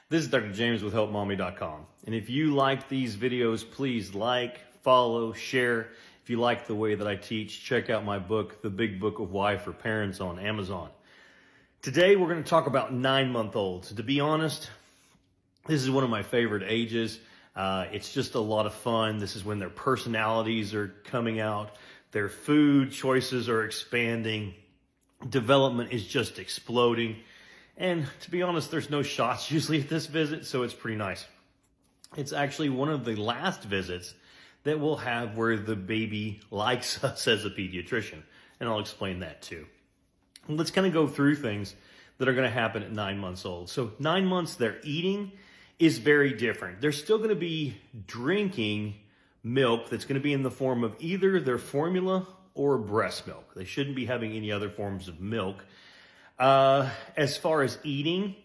This is Dr. James with Helpmommy.com. And if you like these videos, please like, follow, share. If you like the way that I teach, check out my book, The Big Book of Why for Parents on Amazon. Today, we're going to talk about 9-month-olds. To be honest, this is one of my favorite ages. It's just a lot of fun. This is when their personalities are coming out. Their food choices are expanding. Development is just exploding. And to be honest, there's no shots usually at this visit, so it's pretty nice. It's actually one of the last visits that we'll have where the baby likes us as a pediatrician. And I'll explain that too. Let's kind of go through things that are going to happen at 9 months old. So 9 months, their eating is very different. They're still going to be drinking milk that's going to be in the form of either their formula or breast milk. They shouldn't be having any other forms of milk. As far as eating,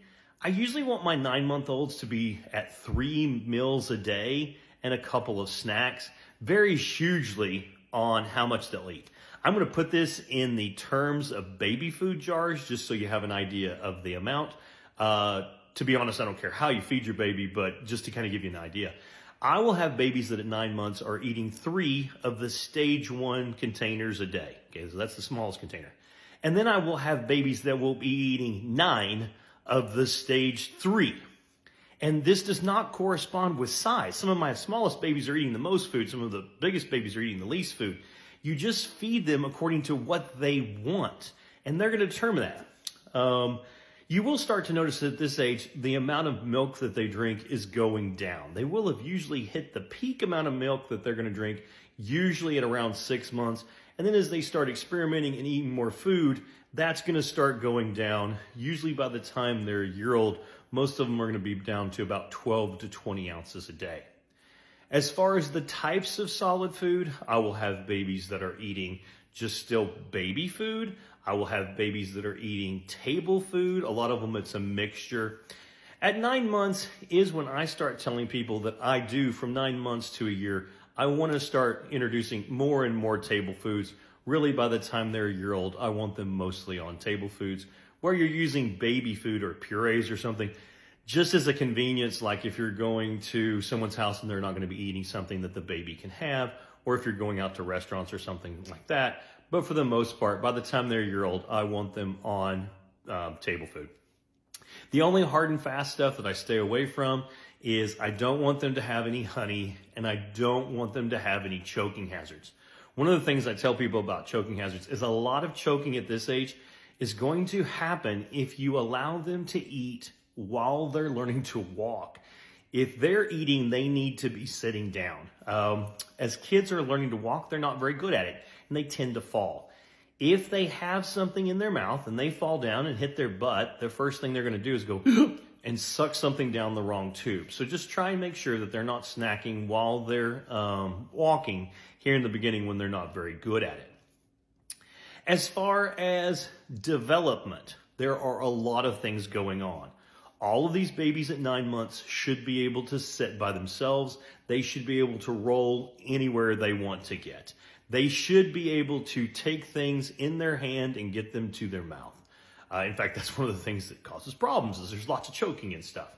I usually want my 9-month-olds to be at 3 meals a day and a couple of snacks, varies hugely on how much they'll eat. I'm going to put this in the terms of baby food jars, just so you have an idea of the amount. To be honest, I don't care how you feed your baby, but just to kind of give you an idea. I will have babies that at 9 months are eating 3 of the stage 1 containers a day. Okay, so that's the smallest container. And then I will have babies that will be eating 9 of the stage 3. And this does not correspond with size. Some of my smallest babies are eating the most food. Some of the biggest babies are eating the least food. You just feed them according to what they want. And they're going to determine that. You will start to notice that at this age, the amount of milk that they drink is going down. They will have usually hit the peak amount of milk that they're going to drink, usually at around 6 months. And then as they start experimenting and eating more food, that's going to start going down. Usually by the time they're a year old, most of them are going to be down to about 12 to 20 ounces a day. As far as the types of solid food, I will have babies that are eating just still baby food. I will have babies that are eating table food. A lot of them, it's a mixture. At 9 months is when I start telling people that I do from 9 months to a year, I want to start introducing more and more table foods. Really, by the time they're a year old, I want them mostly on table foods. Where you're using baby food or purees or something, just as a convenience, like if you're going to someone's house and they're not going to be eating something that the baby can have, or if you're going out to restaurants or something like that. But for the most part, by the time they're a year old, I want them on table food. The only hard and fast stuff that I stay away from is I don't want them to have any honey, and I don't want them to have any choking hazards. One of the things I tell people about choking hazards is a lot of choking at this age is going to happen if you allow them to eat while they're learning to walk. If they're eating, they need to be sitting down. As kids are learning to walk, they're not very good at it, and they tend to fall. If they have something in their mouth and they fall down and hit their butt, the first thing they're going to do is go and suck something down the wrong tube. So just try and make sure that they're not snacking while they're walking here in the beginning when they're not very good at it. As far as development, there are a lot of things going on. All of these babies at 9 months should be able to sit by themselves. They should be able to roll anywhere they want to get. They should be able to take things in their hand and get them to their mouth. In fact, that's one of the things that causes problems, is there's lots of choking and stuff.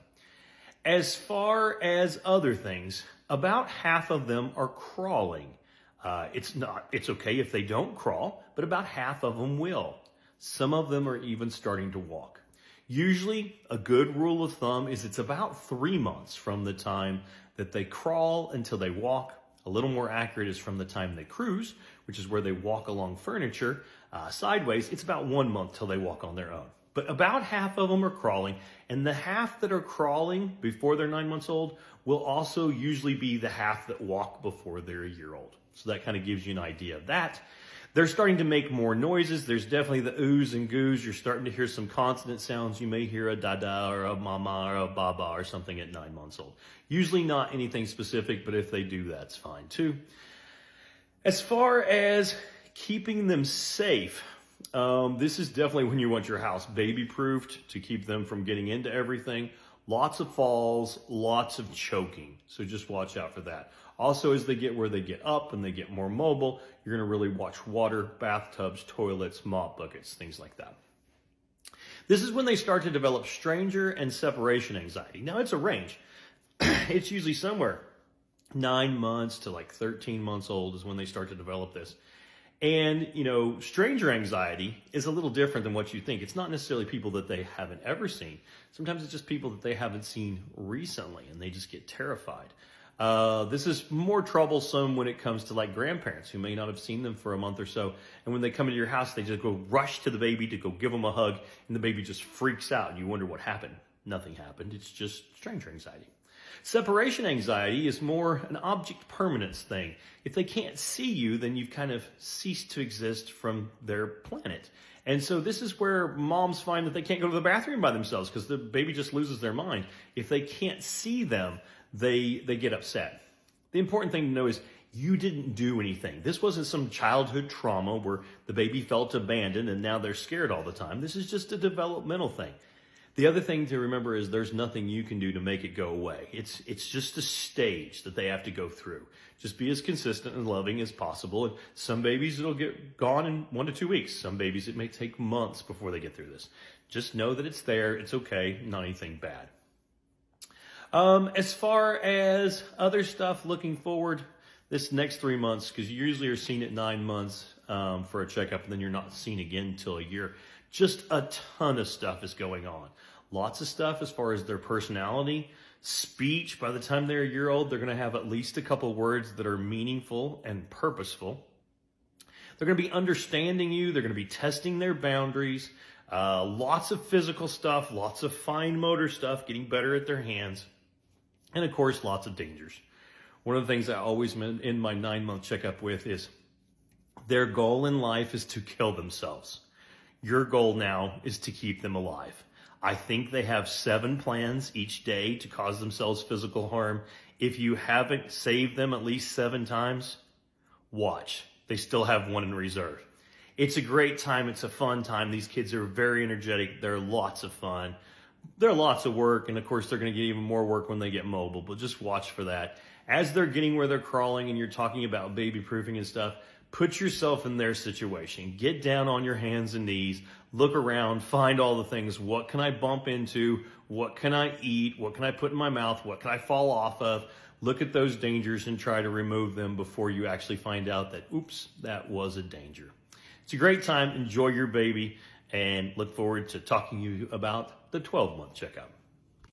As far as other things, about half of them are crawling. It's okay if they don't crawl, but about half of them will. Some of them are even starting to walk. Usually, a good rule of thumb is it's about 3 months from the time that they crawl until they walk. A little more accurate is from the time they cruise, which is where they walk along furniture sideways. It's about 1 month till they walk on their own. But about half of them are crawling, and the half that are crawling before they're 9 months old will also usually be the half that walk before they're a year old. So that kind of gives you an idea of that. They're starting to make more noises. There's definitely the oohs and goos. You're starting to hear some consonant sounds. You may hear a dada or a mama or a baba or something at 9 months old. Usually not anything specific, but if they do, that's fine too. As far as keeping them safe, this is definitely when you want your house baby-proofed to keep them from getting into everything. Lots of falls, lots of choking. So just watch out for that. Also, as they get where they get up and they get more mobile, you're going to really watch water, bathtubs, toilets, mop buckets, things like that. This is when they start to develop stranger and separation anxiety. Now, it's a range. It's usually somewhere 9 months to like 13 months old is when they start to develop this. And, stranger anxiety is a little different than what you think. It's not necessarily people that they haven't ever seen. Sometimes it's just people that they haven't seen recently, and they just get terrified. This is more troublesome when it comes to like grandparents who may not have seen them for a month or so. And when they come into your house, they just go rush to the baby to go give them a hug, and the baby just freaks out, and you wonder what happened. Nothing happened. It's just stranger anxiety. Separation anxiety is more an object permanence thing. If they can't see you, then you've kind of ceased to exist from their planet. And so this is where moms find that they can't go to the bathroom by themselves because the baby just loses their mind. If they can't see them, they get upset. The important thing to know is you didn't do anything. This wasn't some childhood trauma where the baby felt abandoned and now they're scared all the time. This is just a developmental thing. The other thing to remember is there's nothing you can do to make it go away. It's just a stage that they have to go through. Just be as consistent and loving as possible. And some babies, it'll get gone in 1 to 2 weeks. Some babies, it may take months before they get through this. Just know that it's there. It's okay. Not anything bad. As far as other stuff looking forward, this next 3 months, because you usually are seen at 9 months for a checkup, and then you're not seen again until a year. Just a ton of stuff is going on. Lots of stuff as far as their personality, speech. By the time they're a year old, they're going to have at least a couple words that are meaningful and purposeful. They're going to be understanding you. They're going to be testing their boundaries. Lots of physical stuff, lots of fine motor stuff, getting better at their hands. And of course, lots of dangers. One of the things I always end my 9-month checkup with is their goal in life is to kill themselves. Your goal now is to keep them alive. I think they have 7 plans each day to cause themselves physical harm. If you haven't saved them at least 7 times, watch. They still have one in reserve. It's a great time. It's a fun time. These kids are very energetic. They're lots of fun. They're lots of work, and of course they're going to get even more work when they get mobile, but just watch for that. As they're getting where they're crawling and you're talking about baby proofing and stuff, put yourself in their situation. Get down on your hands and knees, look around, find all the things. What can I bump into? What can I eat? What can I put in my mouth? What can I fall off of? Look at those dangers and try to remove them before you actually find out that, oops, that was a danger. It's a great time. Enjoy your baby and look forward to talking to you about the 12-month checkup.